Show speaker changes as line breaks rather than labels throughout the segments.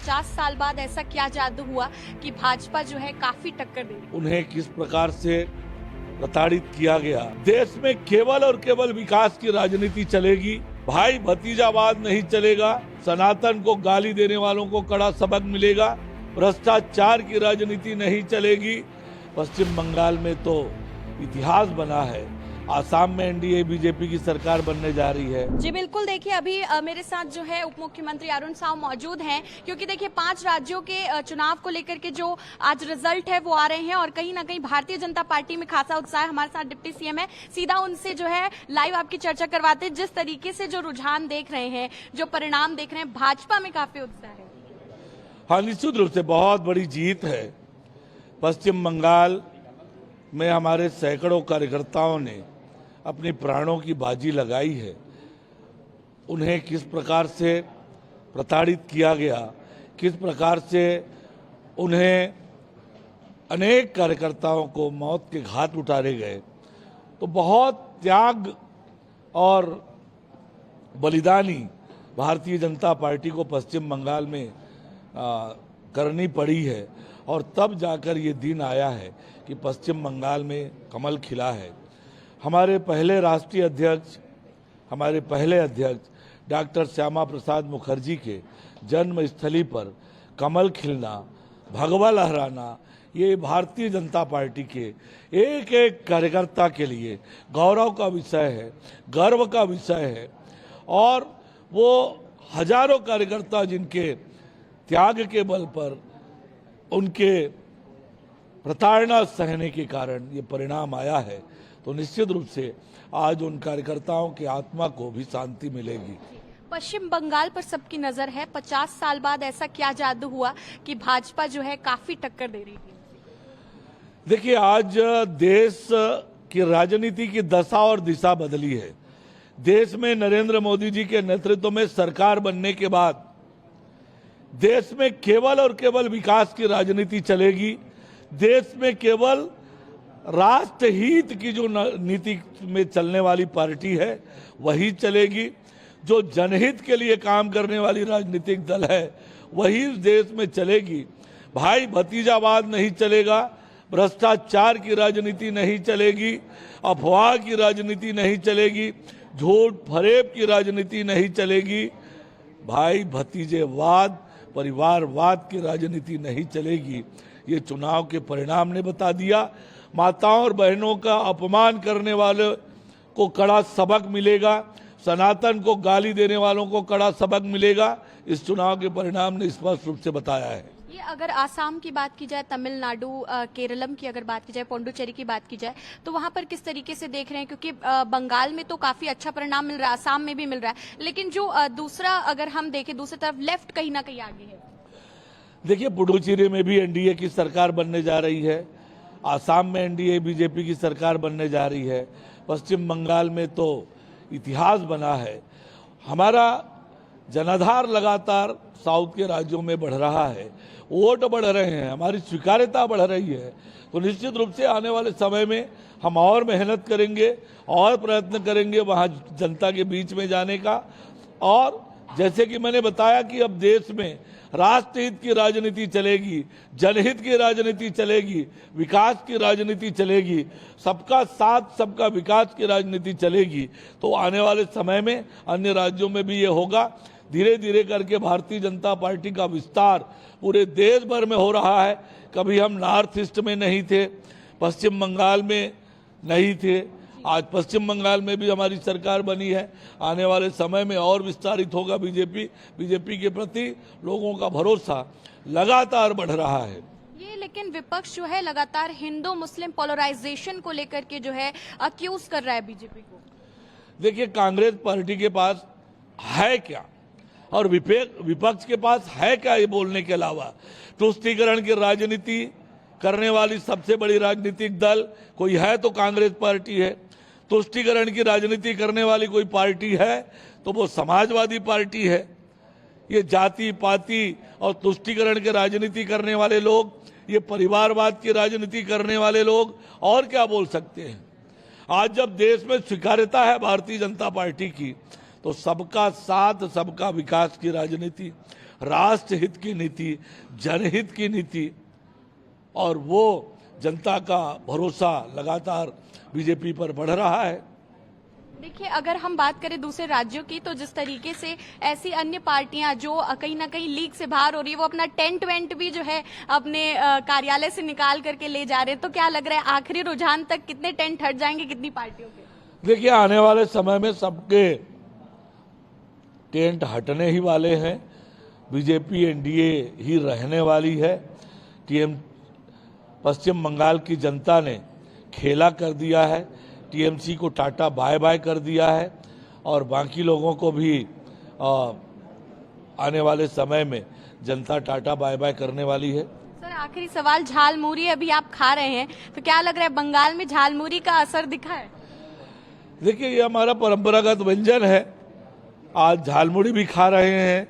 50 साल बाद ऐसा क्या जादू हुआ कि भाजपा जो है काफी टक्कर दे रही है।
उन्हें किस प्रकार से प्रताड़ित किया गया। देश में केवल और केवल विकास की राजनीति चलेगी, भाई भतीजावाद नहीं चलेगा, सनातन को गाली देने वालों को कड़ा सबक मिलेगा, भ्रष्टाचार की राजनीति नहीं चलेगी। पश्चिम बंगाल में तो इतिहास बना है, आसाम में एनडीए बीजेपी की सरकार बनने जा रही है।
जी बिल्कुल, देखिए अभी मेरे साथ जो है उप मुख्यमंत्री अरुण साव मौजूद हैं, क्योंकि देखिए 5 राज्यों के चुनाव को लेकर के जो आज रिजल्ट है वो आ रहे हैं और कहीं ना कहीं भारतीय जनता पार्टी में खासा उत्साह है। हमारे साथ डिप्टी सीएम है, सीधा उनसे जो है लाइव आपकी चर्चा करवाते हैं। जिस तरीके से जो रुझान देख रहे हैं, जो परिणाम देख रहे हैं, भाजपा में काफी उत्साह है।
हाँ, निश्चित रूप से बहुत बड़ी जीत है। पश्चिम बंगाल में हमारे सैकड़ों कार्यकर्ताओं ने अपने प्राणों की बाजी लगाई है। उन्हें किस प्रकार से प्रताड़ित किया गया, किस प्रकार से उन्हें अनेक कार्यकर्ताओं को मौत के घाट उतारे गए, तो बहुत त्याग और बलिदानी भारतीय जनता पार्टी को पश्चिम बंगाल में करनी पड़ी है। और तब जाकर ये दिन आया है कि पश्चिम बंगाल में कमल खिला है। हमारे पहले राष्ट्रीय अध्यक्ष, हमारे पहले अध्यक्ष डॉक्टर श्यामा प्रसाद मुखर्जी के जन्म स्थली पर कमल खिलना, भगवा लहराना, ये भारतीय जनता पार्टी के एक एक कार्यकर्ता के लिए गौरव का विषय है, गर्व का विषय है। और वो हजारों कार्यकर्ता जिनके त्याग के बल पर, उनके प्रताड़ना सहने के कारण ये परिणाम आया है, तो निश्चित रूप से आज उन कार्यकर्ताओं की आत्मा को भी शांति मिलेगी।
पश्चिम बंगाल पर सबकी नजर है। 50 साल बाद ऐसा क्या जादू हुआ कि भाजपा जो है काफी टक्कर दे रही है।
देखिए, आज देश की राजनीति की दशा और दिशा बदली है। देश में नरेंद्र मोदी जी के नेतृत्व में सरकार बनने के बाद देश में केवल और केवल विकास की राजनीति चलेगी। देश में केवल राष्ट्रहित की जो नीति में चलने वाली पार्टी है वही चलेगी। जो जनहित के लिए काम करने वाली राजनीतिक दल है वही देश में चलेगी। भाई भतीजावाद नहीं चलेगा, भ्रष्टाचार की राजनीति नहीं चलेगी, अफवाह की राजनीति नहीं चलेगी, झूठ फरेब की राजनीति नहीं चलेगी, भाई भतीजेवाद, परिवारवाद की राजनीति नहीं चलेगी। ये चुनाव के परिणाम ने बता दिया। माताओं और बहनों का अपमान करने वाले को कड़ा सबक मिलेगा, सनातन को गाली देने वालों को कड़ा सबक मिलेगा। इस चुनाव के परिणाम ने स्पष्ट रूप से बताया है।
ये अगर आसाम की बात की जाए, तमिलनाडु, केरलम की अगर बात की जाए, पौंडुचेरी की बात की जाए, तो वहां पर किस तरीके से देख रहे हैं? क्योंकि बंगाल में तो काफी अच्छा परिणाम मिल रहा है, आसाम में भी मिल रहा है, लेकिन जो दूसरा अगर हम देखें, दूसरी तरफ लेफ्ट कहीं ना कहीं आगे है।
देखिए, पुडुचेरी में भी एनडीए की सरकार बनने जा रही है, आसाम में एनडीए बीजेपी की सरकार बनने जा रही है, पश्चिम बंगाल में तो इतिहास बना है। हमारा जनाधार लगातार साउथ के राज्यों में बढ़ रहा है, वोट बढ़ रहे हैं, हमारी स्वीकार्यता बढ़ रही है। तो निश्चित रूप से आने वाले समय में हम और मेहनत करेंगे और प्रयत्न करेंगे वहां जनता के बीच में जाने का। और जैसे कि मैंने बताया कि अब देश में राष्ट्रहित की राजनीति चलेगी, जनहित की राजनीति चलेगी, विकास की राजनीति चलेगी, सबका साथ सबका विकास की राजनीति चलेगी। तो आने वाले समय में अन्य राज्यों में भी ये होगा। धीरे धीरे करके भारतीय जनता पार्टी का विस्तार पूरे देश भर में हो रहा है। कभी हम नॉर्थ ईस्ट में नहीं थे, पश्चिम बंगाल में नहीं थे, आज पश्चिम बंगाल में भी हमारी सरकार बनी है। आने वाले समय में और विस्तारित होगा। बीजेपी के प्रति लोगों का भरोसा लगातार बढ़ रहा है।
ये लेकिन विपक्ष जो है लगातार हिंदू मुस्लिम पोलराइजेशन को लेकर के जो है अक्यूज कर रहा है बीजेपी को।
देखिए, कांग्रेस पार्टी के पास है क्या और विपक्ष के पास है क्या ये बोलने के अलावा? तुष्टीकरण की राजनीति करने वाली सबसे बड़ी राजनीतिक दल कोई है तो कांग्रेस पार्टी है। तुष्टीकरण की राजनीति करने वाली कोई पार्टी है तो वो समाजवादी पार्टी है। ये जाति पाति और तुष्टीकरण की राजनीति करने वाले लोग, ये परिवारवाद की राजनीति करने वाले लोग और क्या बोल सकते हैं? आज जब देश में स्वीकार्यता है भारतीय जनता पार्टी की, तो सबका साथ सबका विकास की राजनीति, राष्ट्र हित की नीति, जनहित की नीति, और वो जनता का भरोसा लगातार बीजेपी पर बढ़ रहा है।
देखिए, अगर हम बात करें दूसरे राज्यों की, तो जिस तरीके से ऐसी अन्य पार्टियां जो कहीं ना कहीं लीग से बाहर हो रही है, वो अपना टेंट वेंट भी जो है अपने कार्यालय से निकाल करके ले जा रहे हैं, तो क्या लग रहा है आखिरी रुझान तक कितने टेंट हट जाएंगे कितनी पार्टियों के?
देखिए, आने वाले समय में सबके टेंट हटने ही वाले हैं। बीजेपी एनडीए ही रहने वाली है। पश्चिम बंगाल की जनता ने खेला कर दिया है, टीएमसी को टाटा बाय बाय कर दिया है, और बाकी लोगों को भी आने वाले समय में जनता टाटा बाय बाय करने वाली है।
सर, आखिरी सवाल, झालमुरी अभी आप खा रहे हैं, तो क्या लग रहा है बंगाल में झालमुरी का असर दिखा है?
देखिए, ये हमारा परंपरागत व्यंजन है। आज झालमुड़ी भी खा रहे हैं,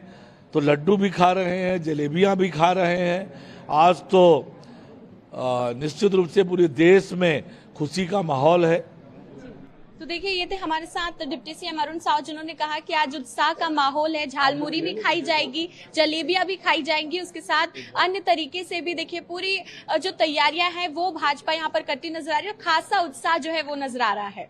तो लड्डू भी खा रहे हैं, जलेबियां भी खा रहे हैं। आज तो निश्चित रूप से पूरे देश में खुशी का माहौल है।
तो देखिए, ये थे हमारे साथ डिप्टी सीएम अरुण साव, जिन्होंने कहा कि आज उत्साह का माहौल है, झालमुरी भी खाई जाएगी, जलेबियां भी खाई जाएंगी, उसके साथ अन्य तरीके से भी देखिए पूरी जो तैयारियां हैं वो भाजपा यहाँ पर करती नजर आ रही है, खासा उत्साह जो है वो नजर आ रहा है।